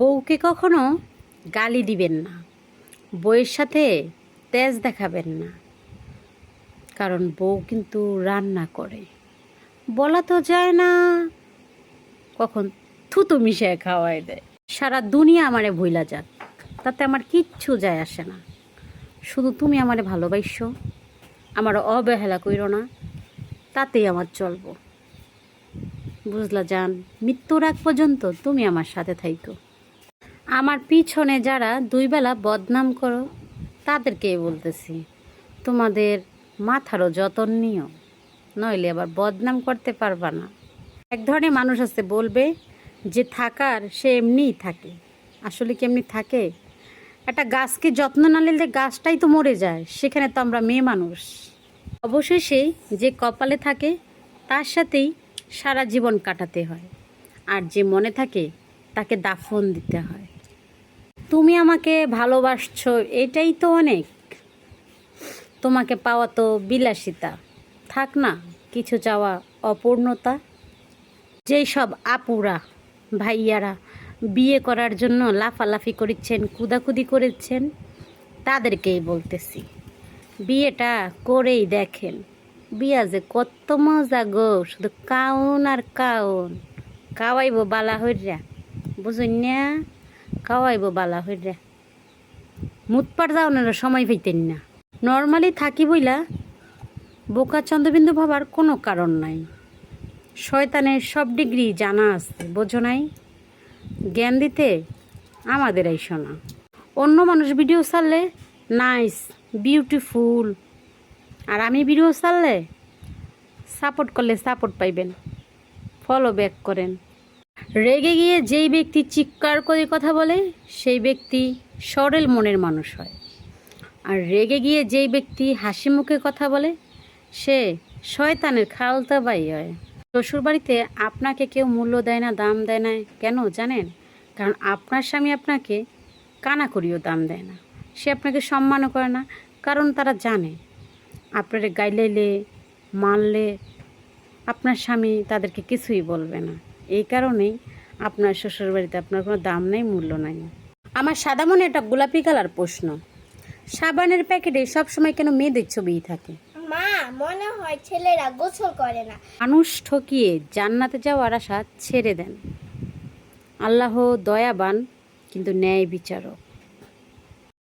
বউকে কখনো গালি দিবেন না, বউয়ের সাথে তেজ দেখাবেন না, কারণ বউ কিন্তু রান্না করে। বলা তো যায় না, কখন থুতু মিশিয়ে খাওয়াই দেয়। সারা দুনিয়া আমারে ভুইলা যাক, তাতে আমার কিচ্ছু যায় আসে না। শুধু তুমি আমারে ভালোবাসো, আমার অবহেলা কইরো না, তাতেই আমার চলবো। বুঝলা জান, মৃত্যুর আগ পর্যন্ত তুমি আমার সাথে থাইকো। আমার পিছনে যারা দুই বেলা বদনাম করো, তাদেরকেই বলতেছি, তোমাদের মাথারও যতন নিও, নইলে আবার বদনাম করতে পারবা না। এক ধরনের মানুষ আছে বলবে যে থাকার সে এমনিই থাকে, আসলে কি এমনি থাকে? একটা গাছকে যত্ন না নিলে গাছটাই তো মরে যায়, সেখানে তো আমরা মেয়ে মানুষ। অবশেষে যে কপালে থাকে তার সাথেই সারা জীবন কাটাতে হয়, আর যে মনে থাকে তাকে দাফন দিতে হয়। তুমি আমাকে ভালোবাসছো, এটাই তো অনেক। তোমাকে পাওয়া তো বিলাসিতা, থাক না কিছু চাওয়া অপূর্ণতা। যেই সব আপুরা ভাইয়ারা বিয়ে করার জন্য লাফালাফি করেছেন, কুদাকুদি করেছেন, তাদেরকেই বলতেছি, বিয়েটা করেই দেখেন। বিয়া যে কত মজা গো, শুধু কাউন আর কাউন। কাওয়াইব বালা হইরা, বুঝুন না? কাওয়াইব বালা হইরা, মুতপার যাওয়ানোর সময় পাইতেন না। নর্মালি থাকি বইলা বোকা চন্দ্রবিন্দু ভাবার কোনো কারণ নাই। শয়তানের সব ডিগ্রি জানা আছে, বোঝো নাই? জ্ঞান দিতে আমাদের এই শোনা। অন্য মানুষ ভিডিও ছাড়লে নাইস, বিউটিফুল, আর আমি ভিডিও ছাড়লে সাপোর্ট করলে সাপোর্ট পাইবেন, ফলো ব্যাক করেন। রেগে গিয়ে যেই ব্যক্তি চিৎকার করে কথা বলে সেই ব্যক্তি সরল মনের মানুষ হয়, আর রেগে গিয়ে যেই ব্যক্তি হাসি মুখে কথা বলে সে শয়তানের খালতা ভাই হয়। শ্বশুরবাড়িতে আপনাকে কেউ মূল্য দেয় না, দাম দেয় না, কেন জানেন? কারণ আপনার স্বামী আপনাকে কানা করিও দাম দেয় না, সে আপনাকে সম্মানও করে না, কারণ তারা জানে আপনার গাইলাইলে মানলে আপনার স্বামী তাদেরকে কিছুই বলবে না। এই কারণেই আপনার শ্বশুরবাড়িতে আপনার কোনো দাম নেই, মূল্য নাই। আমার সাদা মনে একটা গোলাপি কালার প্রশ্ন, সাবানের প্যাকেটে সবসময় কেন মেয়েদের ছবিই থাকে? মা, মনে হয় ছেলেরা গোসল করে না। মানুষ ঠকিয়ে জান্নাতে যাওয়ার আশা ছেড়ে দেন। আল্লাহ দয়াবান কিন্তু ন্যায় বিচারক।